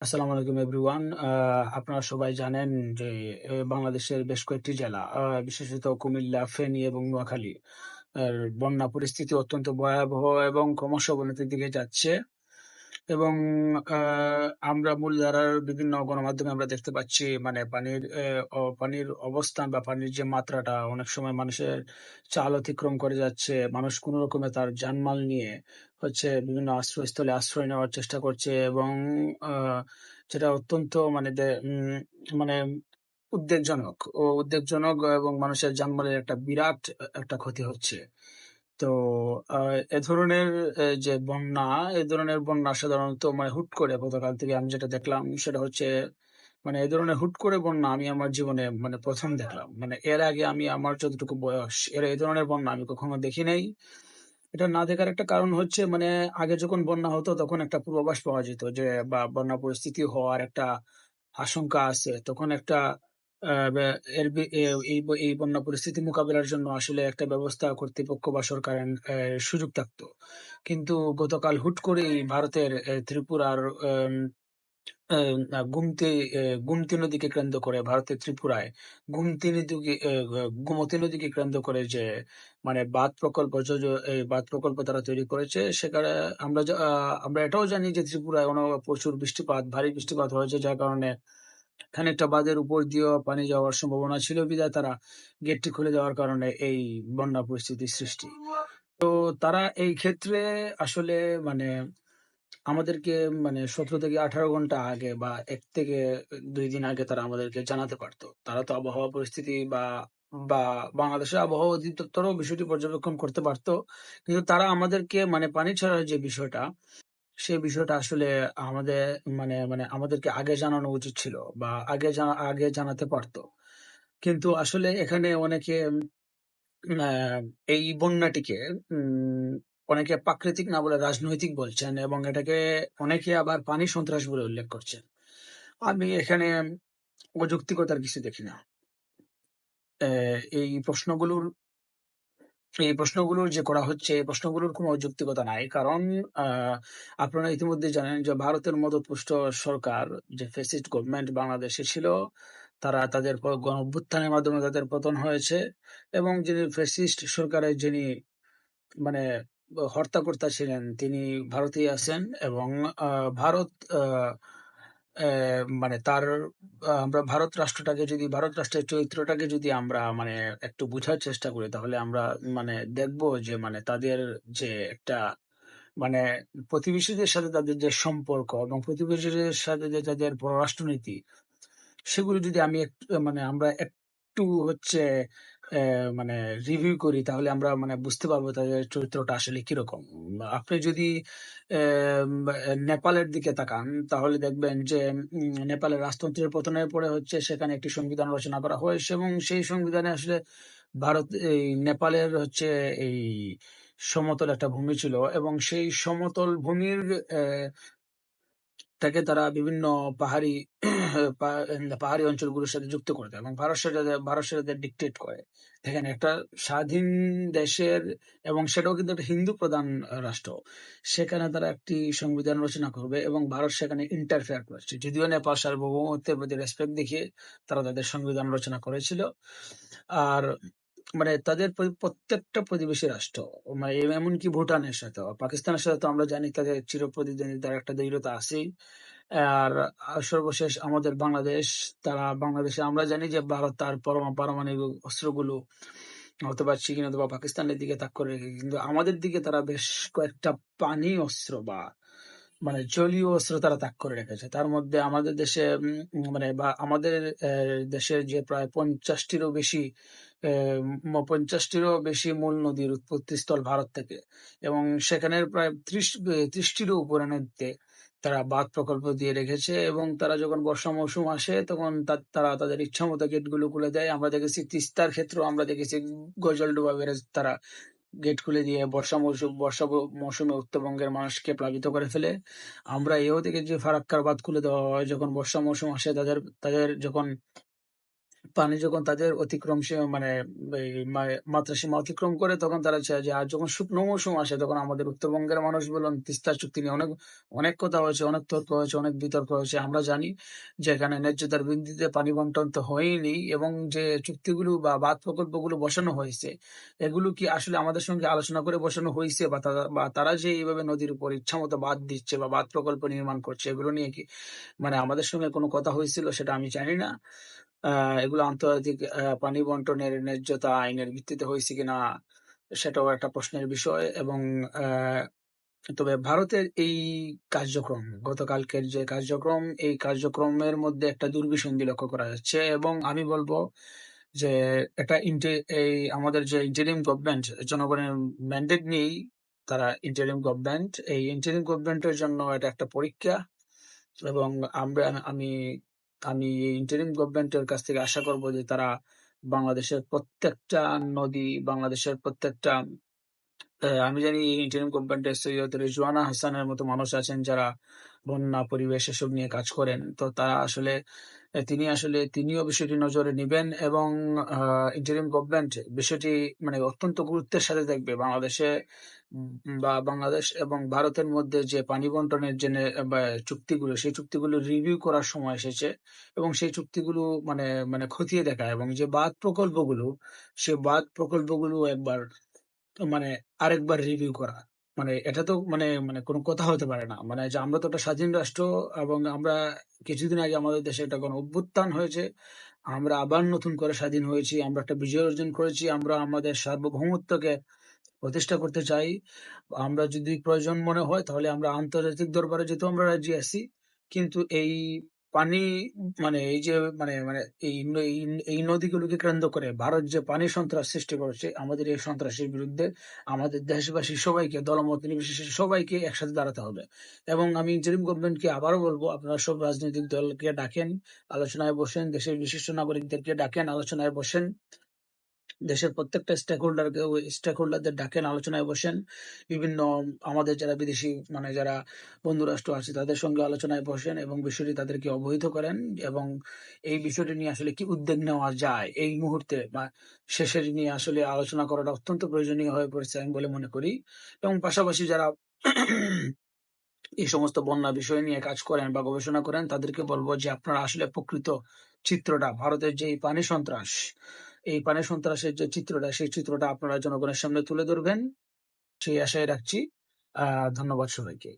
আসসালামু আলাইকুম এভরিওয়ান। আপনারা সবাই জানেন যে বাংলাদেশের বেশ কয়েকটি জেলা, বিশেষত কুমিল্লা, ফেনী এবং নোয়াখালী বন্যা পরিস্থিতি অত্যন্ত ভয়াবহ এবং ক্রমশ অবনতির দিকে যাচ্ছে। এবং আমরা মূলধারার বিভিন্ন গণমাধ্যমে আমরা দেখতে পাচ্ছি মানে পানির অবস্থান বা পানির যে মাত্রাটা অনেক সময় মানুষের চাল অতিক্রম করে যাচ্ছে। মানুষ কোনো রকমে তার জানমাল নিয়ে বিভিন্ন আশ্রয়স্থলে আশ্রয় নেওয়ার চেষ্টা করছে এবং যেটা অত্যন্ত মানে উদ্বেগজনক এবং মানুষের জানমালের একটা বিরাট একটা ক্ষতি হচ্ছে। তো এ ধরনের বন্যা সাধারণত মানে হুট করে গতকাল থেকে আমি যেটা দেখলাম সেটা হচ্ছে মানে এ ধরনের হুট করে বন্যা আমি আমার জীবনে মানে ১ম দেখলাম। মানে এর আগে আমি আমার যতটুকু বয়স এ ধরনের বন্যা আমি কখনো দেখি নাই। এটা না দেখার একটা কারণ হচ্ছে মানে আগে যখন বন্যা হতো তখন একটা পূর্বাভাস পাওয়া যেত যে বা বন্যা পরিস্থিতি হওয়ার একটা আশঙ্কা আছে। তখন একটা আ ব্যা এর বি এ এই ব এই বন্যা পরিস্থিতি মোকাবিলার জন্য আসলে একটা ব্যবস্থা কর্তৃপক্ষ বা সরকারের সুযোগ থাকতো। কিন্তু গতকাল হুট করেই ভারতের ত্রিপুরার আম আ আ গুমতি এ গুমতি নদীকে কেন্দ্র করে ভারতের ত্রিপুরায় গুমতি নদীকে এ গ গোমতী নদীকে কেন্দ্র করে যে মানে বাঁধ প্রকল্প য য এই বাঁধ প্রকল্প তারা তৈরি করেছে। সেখানে আমরা এটাও জানি যে ত্রিপুরায় প্রচুর বৃষ্টিপাত, ভারী বৃষ্টিপাত হয়েছে যার কারণে খানিকটা বাঁধের উপর দিয়েও পানি যাওয়ার সম্ভাবনা ছিল বিধায় তারা গেটটি খুলে দেওয়ার কারণে এই বন্যা পরিস্থিতির সৃষ্টি। তো তারা এই ক্ষেত্রে আসলে মানে আমাদেরকে মানে ১৭ থেকে ১৮ ঘন্টা আগে বা ১ থেকে ২ দিন আগে তারা আমাদেরকে জানাতে পারত। তারা তো আবহাওয়া পরিস্থিতি বা বাংলাদেশের আবহাওয়া অধিদপ্তরও বিষয়টি পর্যবেক্ষণ করতে পারত। কিন্তু তারা আমাদেরকে মানে পানি ছাড়ার যে বিষয়টা, সেই বিষয়টা আসলে আমাদের মানে আমাদেরকে আগে জানানো উচিত ছিল বা আগে জানাতে পারত। কিন্তু আসলে এখানে অনেকে আ এই বন্যাটিকে উম অনেকে প্রাকৃতিক না বলে রাজনৈতিক বলছেন এবং এটাকে অনেকে আবার পানি সন্ত্রাস বলে উল্লেখ করছেন। আমি এখানে অযৌক্তিকতার কিছু দেখি না। অ্যা এই প্রশ্নগুলোর এই প্রশ্নগুলোর যে করা হচ্ছে, এই প্রশ্নগুলোর কোনো অযৌক্তিকতা নাই। কারণ আ আপনারা ইতিমধ্যে জানেন যে ভারতের মদতপুষ্ট সরকার যে ফ্যাসিস্ট গভর্নমেন্ট বাংলাদেশে ছিল, তারা তাদের গণঅভ্যুত্থানের মাধ্যমে তাদের পতন হয়েছে এবং যিনি ফ্যাসিস্ট সরকারের যিনি মানে হর্তাকর্তা ছিলেন তিনি ভারতেই আছেন এবং আ ভারত আ অ্যা মানে তার আমরা ভারত রাষ্ট্রের চরিত্রটাকে যদি আমরা মানে একটু বুঝার চেষ্টা করি তাহলে আমরা মানে দেখব যে মানে তাদের যে একটা মানে প্রতিবেশীদের সাথে তাদের যে সম্পর্ক এবং প্রতিবেশীদের সাথে যে তাদের পররাষ্ট্রনীতি সেগুলো যদি আমি আমরা একটু হচ্ছে অ্যা মানে রিভিউ করি তাহলে আমরা মানে বুঝতে পারবো তাদের চরিত্রটা আসলে কিরকম। আপনি যদি নেপালের দিকে তাকান তাহলে দেখবেন যে নেপালের রাজতন্ত্রের পতনের পরে হচ্ছে সেখানে একটি সংবিধান রচনা করা হয়েছে এবং সেই সংবিধানে আসলে এই নেপালের হচ্ছে এই সমতল একটা ভূমি ছিল এবং সেই সমতল ভূমির অ্যা তাকে তারা বিভিন্ন পাহাড়ি পা পাহাড়ি অঞ্চলগুলোর সাথে যুক্ত করে দেয় এবং ভারত সেটাতে ডিক্টেট করে। দেখেন একটা স্বাধীন দেশের এবং সেটাও কিন্তু একটা হিন্দু প্রধান রাষ্ট্র। সেখানে তারা একটি সংবিধান রচনা করবে এবং ভারত সেখানে ইন্টারফেয়ার করেছে। যদিও নেপাল সার্বভৌমত্বের প্রতি রেসপেক্ট দেখিয়ে তারা তাদের সংবিধান রচনা করেছিল। আর মানে তাদের প্রত্যেকটা প্রতিবেশী রাষ্ট্র মানে এমনকি ভুটানের সাথেও, পাকিস্তানের সাথে তো আমরা জানি তাদের চিরপ্রতিদ্বন্দ্বিতার একটা দৃঢ়তা আছেই। আর সর্বশেষ আমাদের বাংলাদেশ, বাংলাদেশে আমরা জানি যে ভারত তার পারমাণবিক অস্ত্রগুলো হয়তোবা চীন অথবা পাকিস্তানের দিকে তাক করে রেখেছে। কিন্তু আমাদের দিকে তারা বেশ কয়েকটা পানি অস্ত্র বা মানে জলীয় অস্ত্র তারা তাক করে রেখেছে। তার মধ্যে আমাদের দেশে মানে বা আমাদের দেশের যে প্রায় ৫০ টিরও বেশি ৫০ টিরও বেশি মূল নদীর উৎপত্তিস্থল ভারত থেকে এবং সেখানের প্রায় ৩০ টিরও উপরে নদীতে তারা বাঁধ প্রকল্প দিয়ে রেখেছে এবং তারা যখন বর্ষা মৌসুম আসে তখন তারা তাদের ইচ্ছামত গেটগুলো খুলে দেয়। আমরা দেখেছি তিস্তার ক্ষেত্রেও আমরা দেখেছি গজলডোবা ব্যারেজ তারা গেট খুলে দিয়ে বর্ষা মৌসুমে উত্তরবঙ্গের মানুষকে প্লাবিত করে ফেলে। আমরা এও দেখেছি ফারাক্কার বাঁধ খুলে দেওয়া হয় যখন বর্ষা মৌসুম আসে তাদের তাদের যখন পানি যখন তাদের মানে মাত্রা সীমা অতিক্রম করে, তখন তারা চায় যে আর যখন শুকনো মৌসুম আসে, তখন আমাদের উত্তরবঙ্গের মানুষ বলুন, তিস্তা চুক্তি নিয়ে অনেক অনেক কথা হয়েছে, অনেক তর্ক হয়েছে, অনেক বিতর্ক হয়েছে। আমরা জানি যে এখানে ন্যায্যতার ভিত্তিতে পানি বন্টন তো হয়নি, এবং যে চুক্তিগুলো বা বাঁধ প্রকল্পগুলো বসানো হয়েছে, এগুলো কি আসলে আমাদের সঙ্গে আলোচনা করে বসানো হয়েছে, বা তারা যে এইভাবে নদীর উপর ইচ্ছামতো বাঁধ দিচ্ছে বা বাঁধ প্রকল্প নির্মাণ করছে, এগুলো নিয়ে কি মানে আমাদের সঙ্গে কোনো কথা হয়েছিল, সেটা আমি জানি না। এগুলো আন্তর্জাতিক পানি বন্টনের ন্যায্যতা আইনের ভিত্তিতে হয়েছে কিনা, সেটাও একটা প্রশ্নের বিষয়। এবং আহ, তবে ভারতের এই কার্যক্রম, গতকালকের যে কার্যক্রম, এই কার্যক্রমের মধ্যে একটা দুর্বিসন্ধি লক্ষ্য করা যাচ্ছে, এবং আমি বলবো যে এই আমাদের যে ইন্টারিম গভর্নমেন্ট, জনগণের ম্যান্ডেট নিয়েই তারা ইন্টারিম গভর্নমেন্ট, এই ইন্টারিম গভর্নমেন্টের জন্য এটা একটা পরীক্ষা। এবং আমরা আমি আমি এই ইন্টারিম গভর্নমেন্টের কাছ থেকে আশা করব যে তারা বাংলাদেশের প্রত্যেকটা নদী, বাংলাদেশের প্রত্যেকটা আমি জানি এই ইন্টারিম গভর্নমেন্টে সৈয়দ রিজওয়ানা হাসানের মতো মানুষ আছেন যারা বন্যা পরিবেশ এসব নিয়ে কাজ করেন। তো তারা আসলে তিনিও বিষয়টি নজরে নিবেন, এবং ইন্টারিম গভর্নমেন্ট বিষয়টি মানে অত্যন্ত গুরুত্বের সাথে দেখবে। বাংলাদেশ এবং ভারতের মধ্যে যে পানি বন্টনের যে চুক্তিগুলো, সেই চুক্তিগুলো রিভিউ করার সময় এসেছে, এবং সেই চুক্তিগুলো মানে মানে খতিয়ে দেখা, এবং যে বাঁধ প্রকল্পগুলো, সে বাঁধ প্রকল্পগুলো মানে আরেকবার রিভিউ করা। মানে এটা তো মানে মানে কোনো কথা হতে পারে না। মানে যে আমরা তো একটা স্বাধীন রাষ্ট্র, এবং আমরা কিছুদিন আগে আমাদের দেশে একটা গণ অভ্যুত্থান হয়েছে, আমরা আবার নতুন করে স্বাধীন হয়েছি, আমরা একটা বিজয় অর্জন করেছি, আমরা আমাদের সার্বভৌমত্বকে প্রতিষ্ঠা করতে চাই। আমরা যদি প্রয়োজন মনে হয়, তাহলে আমরা আন্তর্জাতিক দরবারে যেতেও আমরা রাজি আছি। কিন্তু এই পানি মানে এই যে মানে মানে এই নদীগুলোকে কেন্দ্র করে ভারত যে পানি সন্ত্রাস সৃষ্টি করেছে, আমাদের এই সন্ত্রাসের বিরুদ্ধে আমাদের দেশবাসী সবাইকে, দলমত নির্বিশেষে সবাইকে একসাথে দাঁড়াতে হবে। এবং আমি ইন্টারিম গভর্নমেন্টকে আবারও বলবো, আপনারা সব রাজনৈতিক দলকে ডাকেন, আলোচনায় বসেন, দেশের বিশিষ্ট নাগরিকদেরকে ডাকেন, আলোচনায় বসেন, দেশের প্রত্যেকটা স্টেক হোল্ডারদের ডাকেন, আলোচনায় বসেন। বিভিন্ন আমাদের যারা বিদেশি মানে যারা বন্ধু রাষ্ট্র আছে, তাদের সঙ্গে আলোচনায় বসেন এবং বিষয়টি তাদেরকে অবহিত করেন। এবং এই বিষয়টি নিয়ে আসলে কি উদ্যোগ নেওয়া যায় এই মুহূর্তে বা শেষের নিয়ে আসলে আলোচনা করাটা অত্যন্ত প্রয়োজনীয় হয়ে পড়েছে আমি বলে মনে করি। এবং পাশাপাশি যারা এই সমস্ত বন্যা বিষয় নিয়ে কাজ করেন বা গবেষণা করেন, তাদেরকে বলবো যে আপনারা আসলে প্রকৃত চিত্রটা, ভারতের যে এই পানি সন্ত্রাসের যে চিত্রটা, সেই চিত্রটা আপনারা জনগণের সামনে তুলে ধরবেন, সেই আশায় রাখছি। ধন্যবাদ সবাইকে।